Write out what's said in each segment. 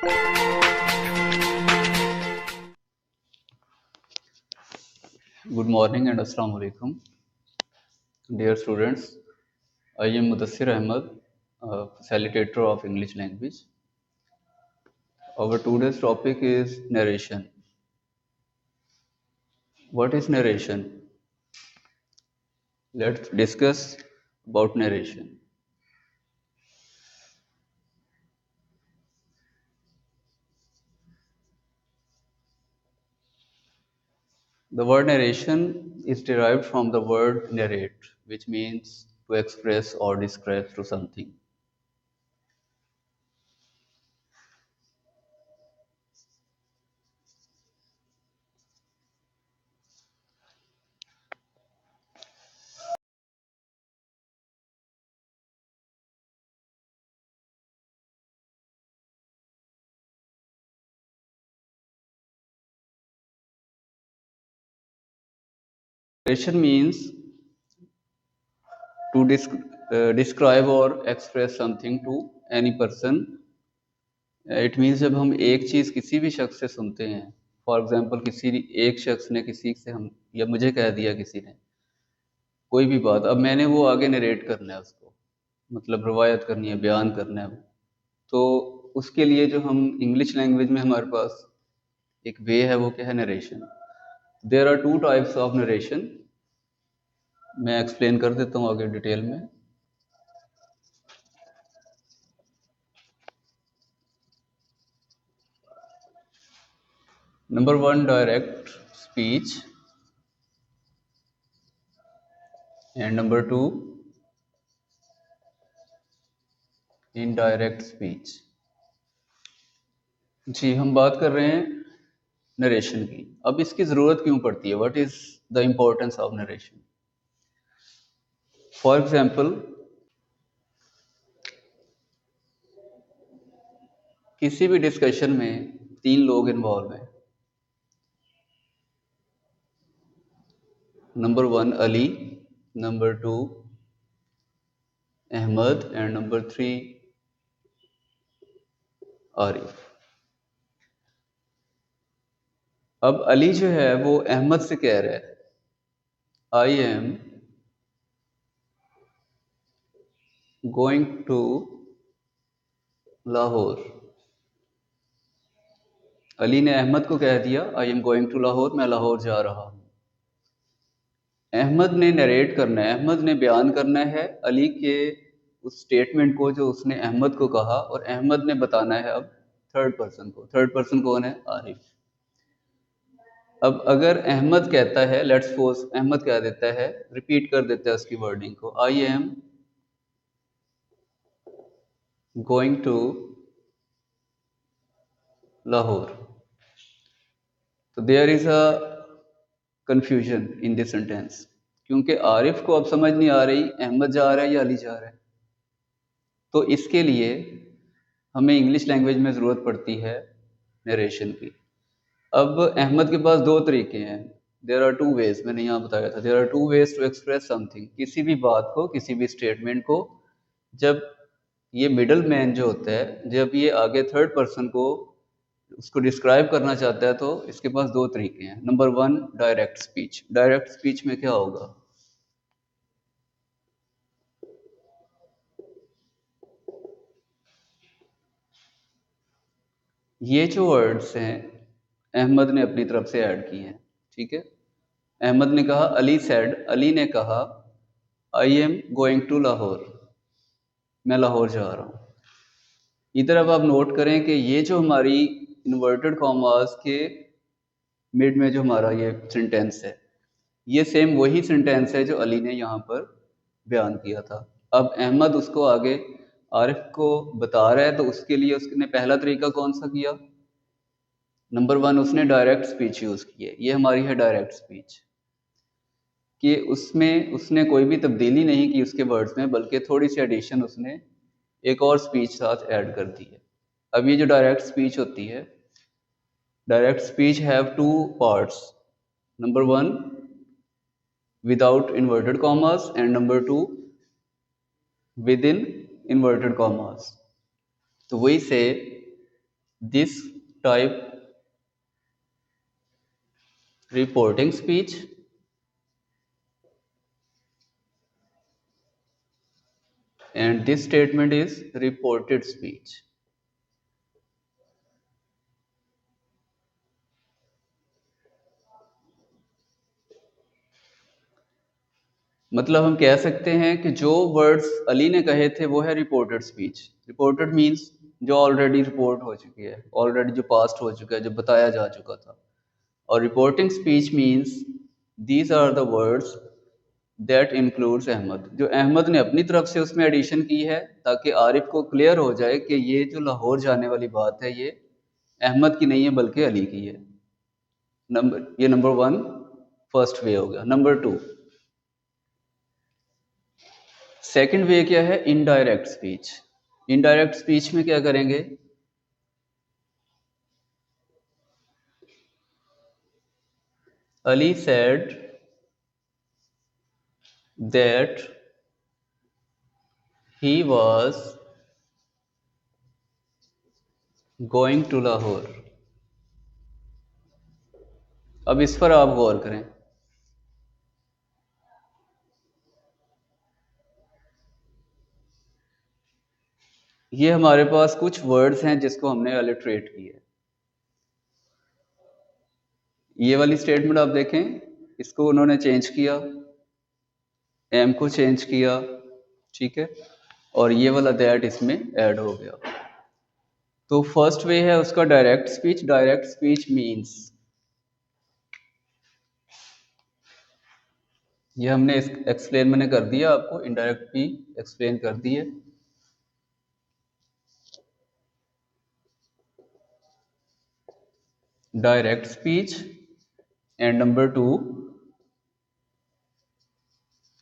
Good morning and Assalamu alaikum. Dear students, I am Mudassir Ahmed, facilitator of English language. Our today's topic is narration. What is narration? Let's discuss about narration. The word narration is derived from the word narrate, which means to express or describe through something. Narration means to describe or express something to any person. It means जब हम एक चीज़ किसी भी शख्स से सुनते हैं, for example किसी एक शख्स ने किसी से हम या मुझे कह दिया किसी ने कोई भी बात, अब मैंने वो आगे नरेट करना है उसको, मतलब रवायत करनी है, बयान करना है, तो उसके लिए जो हम इंग्लिश लैंग्वेज में हमारे पास एक वे है, वो क्या है? Narration. There are two types of narration. मैं एक्सप्लेन कर देता हूँ आगे डिटेल में। Number one, direct speech, and number two, indirect speech. जी, हम बात कर रहे हैं नरेशन की। अब इसकी ज़रूरत क्यों पड़ती है? What is the importance of narration? For example, किसी भी डिस्कशन में 3 लोग इन्वॉल्व हैं। Number 1 Ali, number 2 Ahmed and number 3 Arif. अब अली जो है वो अहमद से कह रहा है, I am going to Lahore. Ali ने अहमद को कह दिया, I am going to Lahore, मैं लाहौर जा रहा हूँ। अहमद ने नरेट करना है, अहमद ने बयान करना है अली के उस स्टेटमेंट को जो उसने अहमद को कहा, और अहमद ने बताना है अब थर्ड पर्सन को। थर्ड पर्सन कौन है? आरिफ। अब अगर अहमद कहता है, लेट्स सपोज अहमद कह देता है, रिपीट कर देता है उसकी वर्डिंग को, I am going to Lahore, तो there is a confusion in this sentence, क्योंकि आरिफ को अब समझ नहीं आ रही अहमद जा रहा है या अली जा रहा है। तो इसके लिए हमें इंग्लिश लैंग्वेज में ज़रूरत पड़ती है नरेशन की। अब अहमद के पास दो तरीके हैं, देर आर टू वेज, मैंने यहाँ बताया था, there are two ways to express something. किसी भी बात को, किसी भी स्टेटमेंट को, जब ये मिडल मैन जो होता है, जब ये आगे थर्ड पर्सन को उसको डिस्क्राइब करना चाहता है, तो इसके पास दो तरीके हैं। Number one, direct speech. Direct speech में क्या होगा? ये जो वर्ड्स हैं अहमद ने अपनी तरफ से ऐड किए हैं, ठीक है। अहमद ने कहा, अली सेड, अली ने कहा, I am going to Lahore, मैं लाहौर जा रहा हूँ। इधर अब आप नोट करें कि ये जो हमारी इन्वर्टेड कॉमास के मिड में जो हमारा ये सेंटेंस है, ये सेम वही सेंटेंस है जो अली ने यहाँ पर बयान किया था। अब अहमद उसको आगे आरिफ को बता रहा है, तो उसके लिए उसने पहला तरीका कौन सा किया? नंबर वन, उसने डायरेक्ट स्पीच यूज़ की है। ये हमारी है डायरेक्ट स्पीच, कि उसमें उसने कोई भी तब्दीली नहीं की उसके वर्ड्स में, बल्कि थोड़ी सी एडिशन उसने एक और स्पीच साथ ऐड कर दी है। अब ये जो डायरेक्ट स्पीच होती है, direct speech have two parts. Number one, without inverted commas, and number to, with in inverted commas. तो वही से this type reporting speech and this statement is reported speech. मतलब हम कह सकते हैं कि जो वर्ड्स अली ने कहे थे वो है रिपोर्टेड स्पीच। रिपोर्टेड मीन्स जो ऑलरेडी रिपोर्ट हो चुकी है, ऑलरेडी जो पास्ट हो चुका है, जो बताया जा चुका था। और reporting speech means these are the words that includes Ahmed, जो अहमद ने अपनी तरफ से उसमें एडिशन की है ताकि आरिफ को क्लियर हो जाए कि ये जो लाहौर जाने वाली बात है ये अहमद की नहीं है बल्कि अली की है। ये नंबर वन फर्स्ट वे हो गया। नंबर टू, सेकंड वे क्या है? Indirect speech. इनडायरेक्ट स्पीच में क्या करेंगे? Ali said that he was going to Lahore. अब इस पर आप गौर करें। ये हमारे पास कुछ वर्ड्स हैं जिसको हमने अलिटरेट किया है। ये वाली स्टेटमेंट आप देखें, इसको उन्होंने चेंज किया, एम को चेंज किया, ठीक है, और ये वाला दैट इसमें ऐड हो गया। तो फर्स्ट वे है उसका direct speech. Direct speech means, ये हमने एक्सप्लेन मैंने कर दिया आपको, इनडायरेक्ट भी एक्सप्लेन कर दिए। Direct speech and number two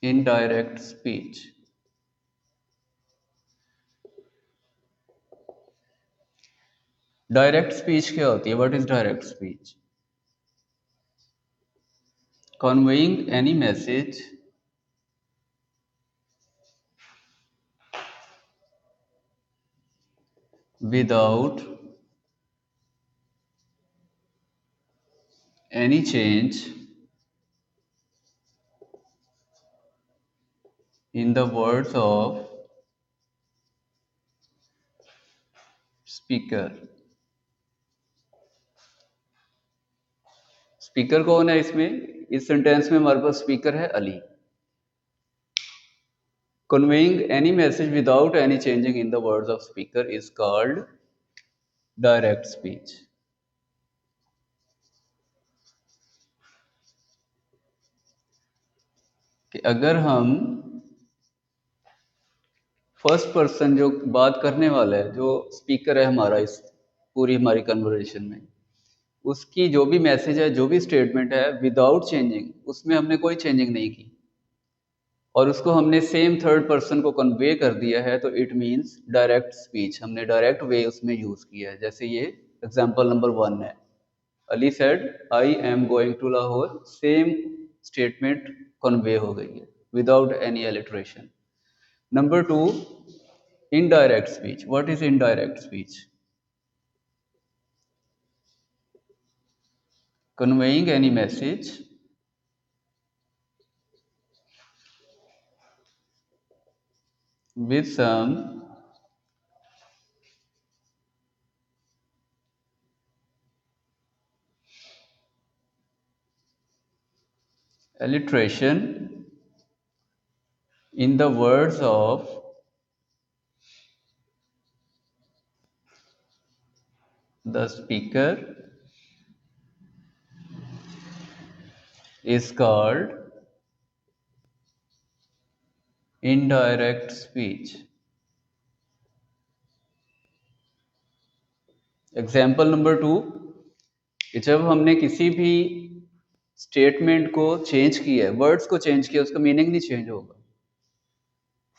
indirect speech. Direct speech क्या होती है? What is direct speech? Conveying any message without any change in the words of speaker। Speaker कौन है इसमें? इस सेंटेंस में हमारे पास स्पीकर है Ali. conveying any message without any changing in the words of speaker is called direct speech। कि अगर हम फर्स्ट पर्सन जो बात करने वाला है, जो स्पीकर है हमारा इस पूरी हमारी कन्वर्सेशन में, उसकी जो भी मैसेज है, जो भी स्टेटमेंट है, विदाउट चेंजिंग, उसमें हमने कोई चेंजिंग नहीं की और उसको हमने सेम थर्ड पर्सन को कन्वे कर दिया है, तो इट मीन्स डायरेक्ट स्पीच। हमने डायरेक्ट वे उसमें यूज किया है। जैसे ये एग्जांपल नंबर 1 है, Ali said I am going to Lahore, same statement convey हो गई है without any alliteration. Number 2, indirect speech. What is indirect speech? conveying any message with some alliteration in the words of the speaker is called indirect speech। Example number 2, कि जब हमने किसी भी statement को change किया है, वर्ड्स को change किया, उसका मीनिंग नहीं चेंज होगा।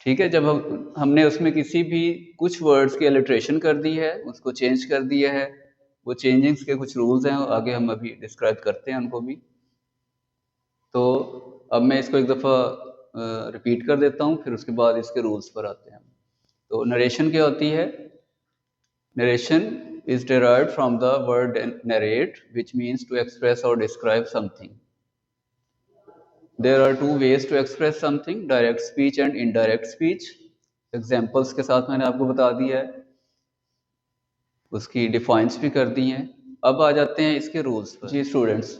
ठीक है, जब हमने उसमें किसी भी कुछ वर्ड्स की अलिट्रेशन कर दी है, उसको चेंज कर दिया है, वो चेंजिंग्स के कुछ रूल्स हैं, आगे हम अभी डिस्क्राइब करते हैं उनको भी। तो अब मैं इसको एक दफ़ा रिपीट कर देता हूँ, फिर उसके बाद इसके रूल्स पर आते हैं। तो नरेशन क्या होती है? Narration is derived from the word narrate, which means to express or describe something. There are two ways to express something, direct speech and indirect speech. Examples के साथ मैंने आपको बता दिया है, उसकी डिफाइंस भी कर दी हैं। अब आ जाते हैं इसके रूल्स पर। जी स्टूडेंट्स,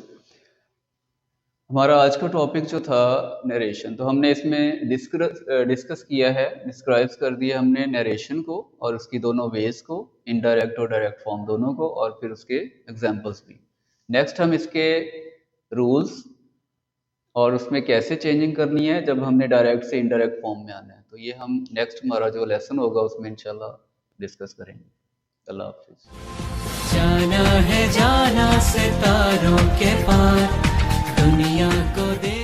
हमारा आज का टॉपिक जो था नरेशन, तो हमने इसमें डिस्कस किया है, डिस्क्राइब कर दिया हमने नरेशन को और उसकी दोनों वेज को, इनडायरेक्ट और डायरेक्ट फॉर्म दोनों को, और फिर उसके एग्जांपल्स भी। नेक्स्ट हम इसके रूल्स और उसमें कैसे चेंजिंग करनी है जब हमने डायरेक्ट से इनडायरेक्ट फॉर्म में आना है, तो ये हम नेक्स्ट हमारा जो लेसन होगा उसमें इंशाल्लाह डिस्कस करेंगे। अल्लाह हाफिज़। जाना है जाना सितारों के पार, दुनिया को दे